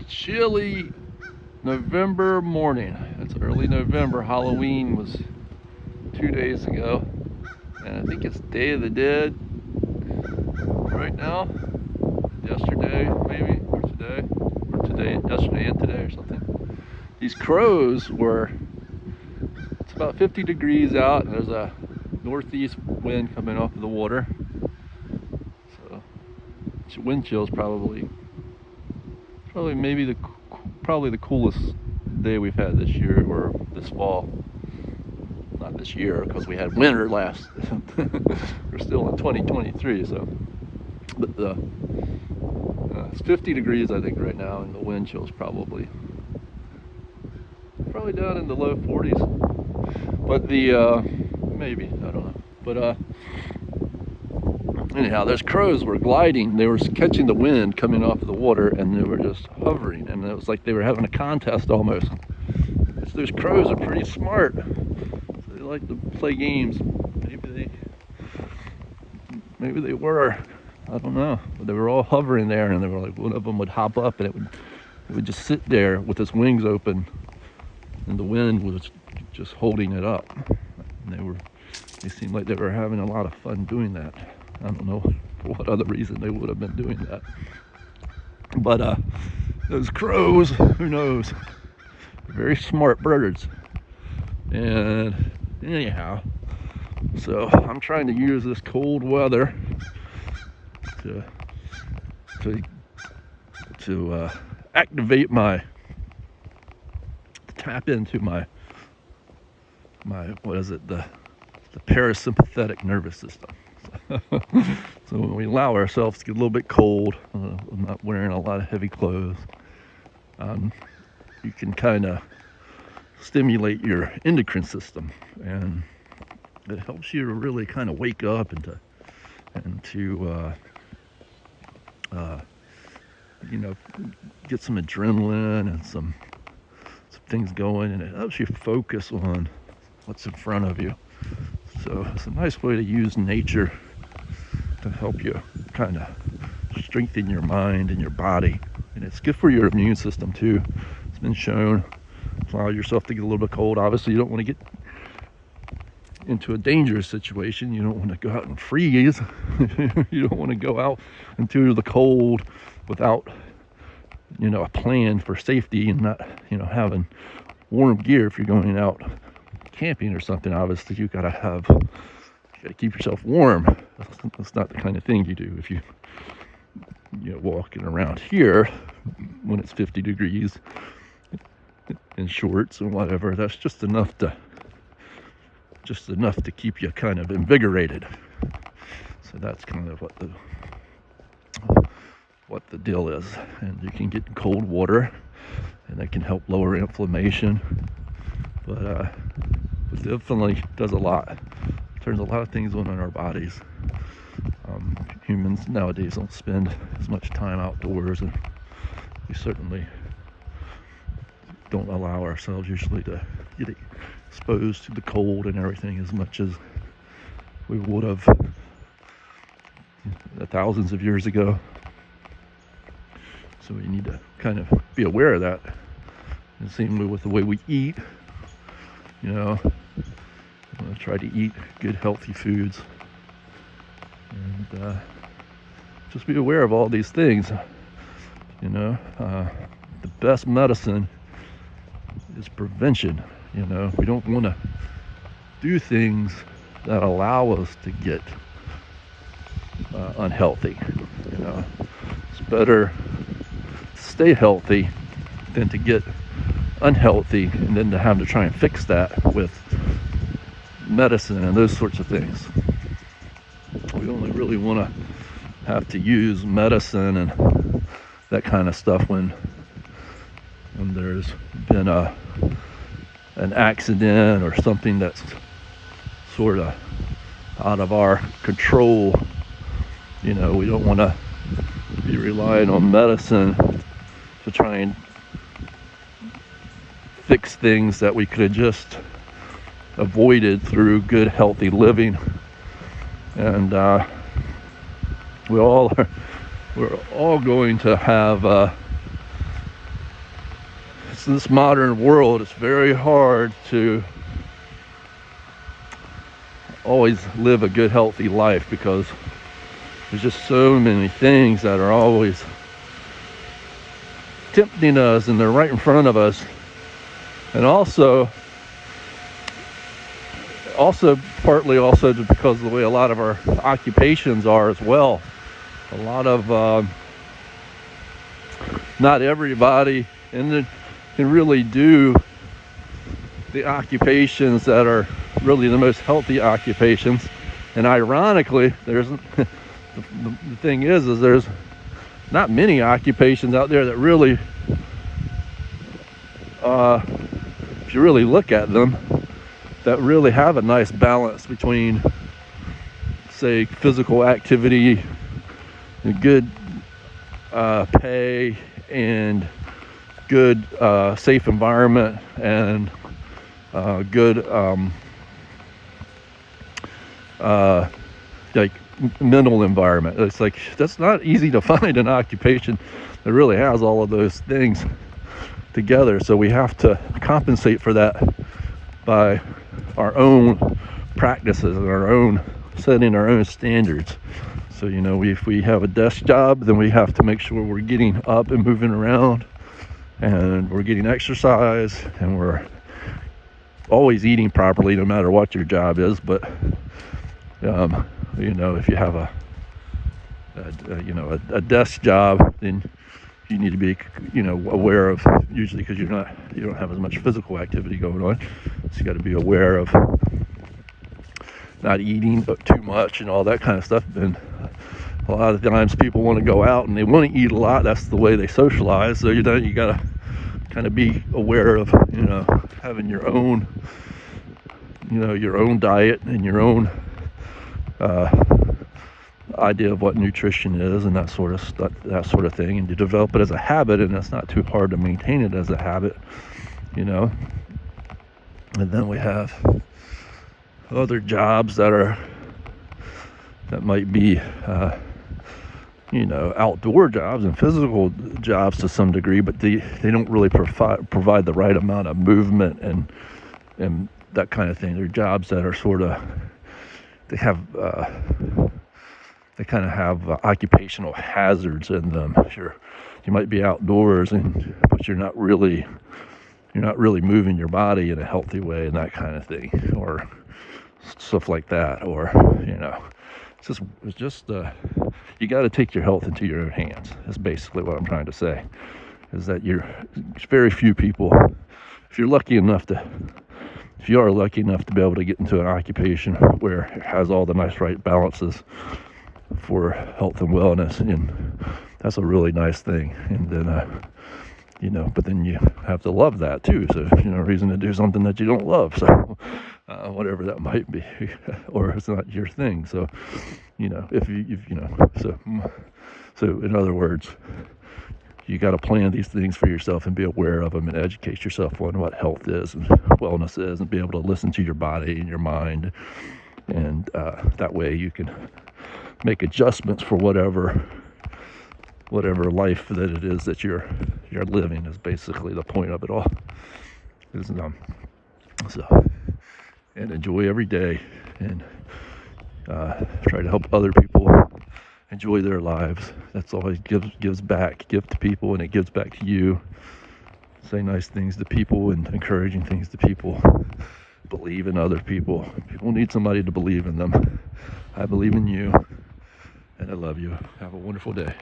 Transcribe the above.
Chilly November morning. It's early November. Halloween was 2 days ago, and I think it's Day of the Dead right now. Yesterday, maybe, or today, yesterday and today, or something. These crows were. It's about 50 degrees out, and there's a northeast wind coming off of the water. So, wind chill's probably maybe the coolest day we've had this year or this fall. Not this year because we had winter last. We're still in 2023, so. But it's 50 degrees I think right now, and the wind chill's probably down in the low 40s. But maybe, I don't know. But anyhow, those crows were gliding. They were catching the wind coming off of the water, and they were just hovering. And it was like they were having a contest almost. Those crows are pretty smart. They like to play games. Maybe they were. I don't know. But they were all hovering there, and they were like, one of them would hop up, and it would just sit there with its wings open, and the wind was just holding it up. And they seemed like they were having a lot of fun doing that. I don't know for what other reason they would have been doing that. But those crows, who knows? They're very smart birds. And anyhow, so I'm trying to use this cold weather to activate tap into my what is it, the parasympathetic nervous system. So when we allow ourselves to get a little bit cold, I'm not wearing a lot of heavy clothes, you can kind of stimulate your endocrine system, and it helps you to really kind of wake up and to get some adrenaline and some things going, and it helps you focus on what's in front of you. So it's a nice way to use nature to help you kind of strengthen your mind and your body, and it's good for your immune system too. It's been shown. Allow yourself to get a little bit cold. Obviously, you don't want to get into a dangerous situation. You don't want to go out and freeze. You don't want to go out into the cold without a plan for safety, and not having warm gear. If you're going out camping or something, obviously you gotta keep yourself warm. That's not the kind of thing you do if you're walking around here when it's 50 degrees in shorts and whatever. That's just enough to keep you kind of invigorated. So that's kind of what the deal is. And you can get cold water, and that can help lower inflammation. But it definitely does a lot. Turns a lot of things on in our bodies. Humans nowadays don't spend as much time outdoors, and we certainly don't allow ourselves usually to get exposed to the cold and everything as much as we would have thousands of years ago. So we need to kind of be aware of that. And same with the way we eat. Try to eat good, healthy foods, and just be aware of all these things. The best medicine is prevention. We don't want to do things that allow us to get unhealthy. It's better to stay healthy than to get unhealthy, and then to have to try and fix that with medicine and those sorts of things. We only really want to have to use medicine and that kind of stuff when there's been an accident or something that's sort of out of our control. We don't want to be relying on medicine to try and fix things that we could have just avoided through good, healthy living. And we're all going to have this modern world, it's very hard to always live a good, healthy life, because there's just so many things that are always tempting us, and they're right in front of us. And also partly also because of the way a lot of our occupations are as well. A lot of not everybody can really do the occupations that are really the most healthy occupations. And ironically, there's the thing is there's not many occupations out there that really, if you really look at them, that really have a nice balance between, say, physical activity and good pay and good safe environment and good like mental environment. It's like that's not easy to find an occupation that really has all of those things together. So we have to compensate for that by our own practices and our own setting our own standards. So, you know, if we have a desk job, then we have to make sure we're getting up and moving around, and we're getting exercise, and we're always eating properly no matter what your job is. But you know, if you have a desk job, then you need to be, you know, aware of, usually because you don't have as much physical activity going on, so you got to be aware of not eating but too much and all that kind of stuff. And a lot of times people want to go out and they want to eat a lot. That's the way they socialize. So you got to kind of be aware of, you know, having your own, you know, your own diet and your own idea of what nutrition is and that sort of thing, and you develop it as a habit, and it's not too hard to maintain it as a habit, you know. And then we have other jobs that might be you know, outdoor jobs and physical jobs to some degree, but they don't really provide the right amount of movement and that kind of thing. They're jobs that are sort of, they kind of have occupational hazards in them. You might be outdoors, but you're not really moving your body in a healthy way and that kind of thing, or stuff like that. Or, you know, it's just you got to take your health into your own hands. That's basically what I'm trying to say, is that very few people, if you are lucky enough to be able to get into an occupation where it has all the nice right balances for health and wellness, and that's a really nice thing. And then you know, but then you have to love that too. So, you know, reason to do something that you don't love, so whatever that might be, or it's not your thing. So, you know, if you know, so in other words, you got to plan these things for yourself and be aware of them and educate yourself on what health is and wellness is, and be able to listen to your body and your mind, and that way you can make adjustments for whatever life that it is that you're living, is basically the point of it all. And enjoy every day, and try to help other people enjoy their lives. That's always gives back. Give to people, and it gives back to you. Say nice things to people and encouraging things to people. Believe in other people. People need somebody to believe in them. I believe in you, and I love you. Have a wonderful day.